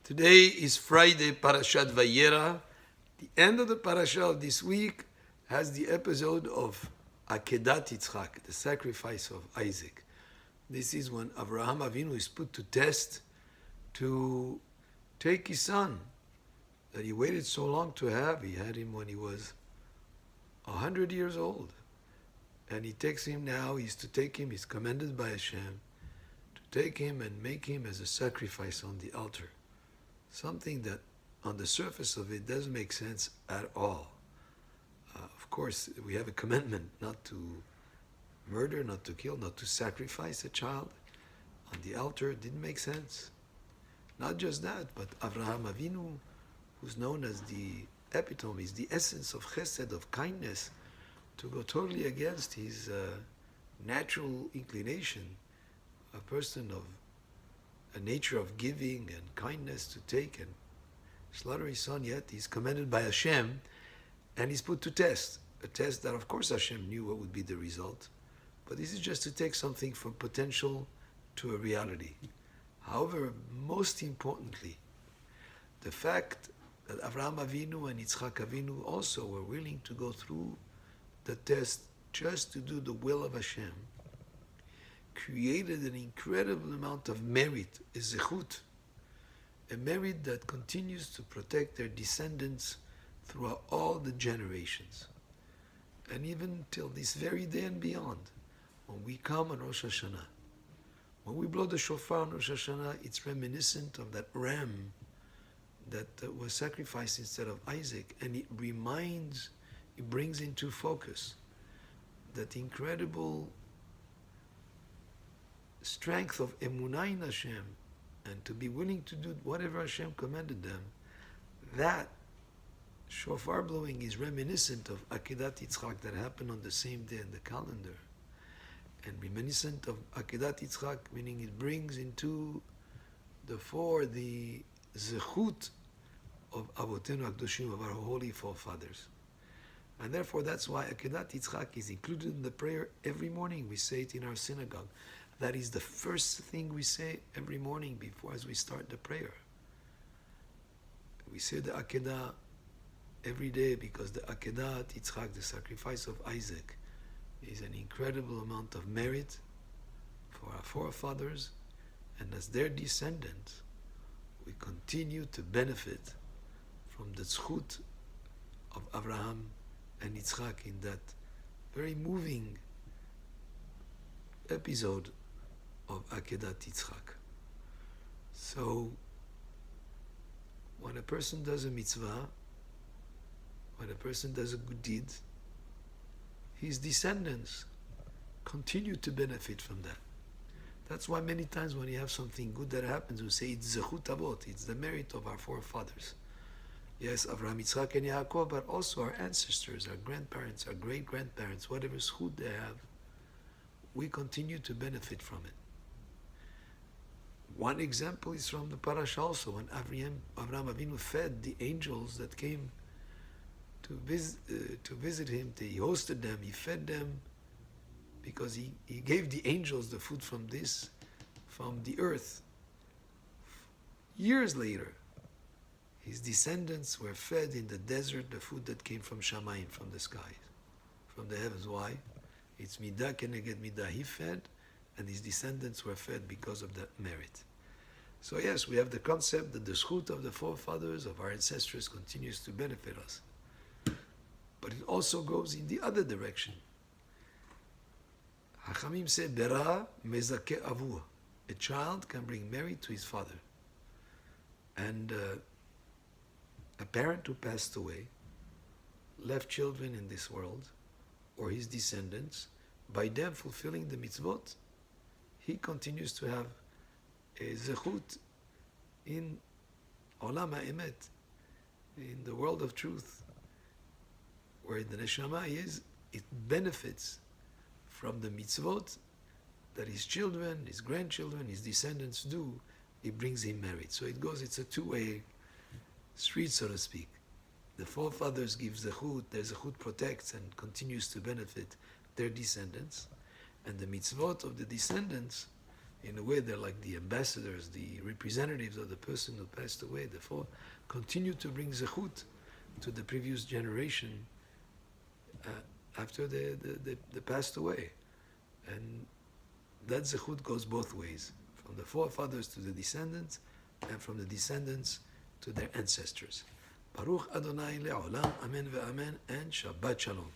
Today is Friday, Parashat Vayera. The end of the parasha of this week has the episode of Akedat Yitzchak, the sacrifice of Isaac. This is when Avraham Avinu is put to test to take his son that he waited so long to have. He had him when he was 100 years old. And he takes him now, he's to take him, he's commanded by Hashem to take him and make him as a sacrifice on the altar. Something that on the surface of it doesn't make sense at all. Of course, we have a commandment not to murder, not to kill, not to sacrifice a child on the altar. It didn't make sense. Not just that, but Avraham Avinu, who's known as the epitome, is the essence of chesed, of kindness, to go totally against his natural inclination, a person of a nature of giving and kindness, to take and slaughter his son, yet he's commanded by Hashem and he's put to test. A test that of course Hashem knew what would be the result, but this is just to take something from potential to a reality. However, most importantly, the fact that Avraham Avinu and Yitzchak Avinu also were willing to go through the test just to do the will of Hashem created an incredible amount of merit, a zechut, a merit that continues to protect their descendants throughout all the generations. And even till this very day and beyond, when we come on Rosh Hashanah, when we blow the shofar on Rosh Hashanah, it's reminiscent of that ram that was sacrificed instead of Isaac, and it brings into focus that incredible strength of emunah in Hashem, and to be willing to do whatever Hashem commanded them. That shofar blowing is reminiscent of Akedat Yitzchak that happened on the same day in the calendar, and reminiscent of Akedat Yitzchak, meaning it brings into the fore the zechut of Avotenu HaKadoshim, of our holy forefathers. And therefore that's why Akedat Yitzchak is included in the prayer every morning. We say it in our synagogue. That is the first thing we say every morning as we start the prayer. We say the Akedah every day because the Akedat Yitzchak, the sacrifice of Isaac, is an incredible amount of merit for our forefathers, and as their descendants, we continue to benefit from the zechut of Avraham and Yitzchak in that very moving episode of Akedat Yitzchak. So, when a person does a mitzvah, when a person does a good deed, his descendants continue to benefit from that. That's why many times when you have something good that happens, we say it's Zechut Avot, it's the merit of our forefathers. Yes, Avraham, Yitzchak, and Yaakov, but also our ancestors, our grandparents, our great-grandparents, whatever zechut they have, we continue to benefit from it. One example is from the parasha also, when Avraham Avinu fed the angels that came to visit him. He hosted them, he fed them, because he gave the angels the food from the earth. Years later, his descendants were fed in the desert the food that came from Shamayim, from the skies, from the heavens. Why? It's midah keneged midah. He fed, and his descendants were fed because of that merit. So yes, we have the concept that the zechut of the forefathers, of our ancestors, continues to benefit us. But it also goes in the other direction. Hachamim say, Bera mezakeh avua. A child can bring merit to his father. And a parent who passed away, left children in this world, or his descendants, by them fulfilling the mitzvot, he continues to have a zechut in olam ha'emet, in the world of truth, where the neshama is. It benefits from the mitzvot that his children, his grandchildren, his descendants do. It brings him merit. So it's a two-way street, so to speak. The forefathers give zechut, their zechut protects and continues to benefit their descendants, and the mitzvot of the descendants In a way, they're like the ambassadors, the representatives of the person who passed away. Therefore, continue to bring zechut to the previous generation after they passed away. And that zechut goes both ways, from the forefathers to the descendants, and from the descendants to their ancestors. Baruch Adonai le'olam, amen ve'amen, and Shabbat Shalom.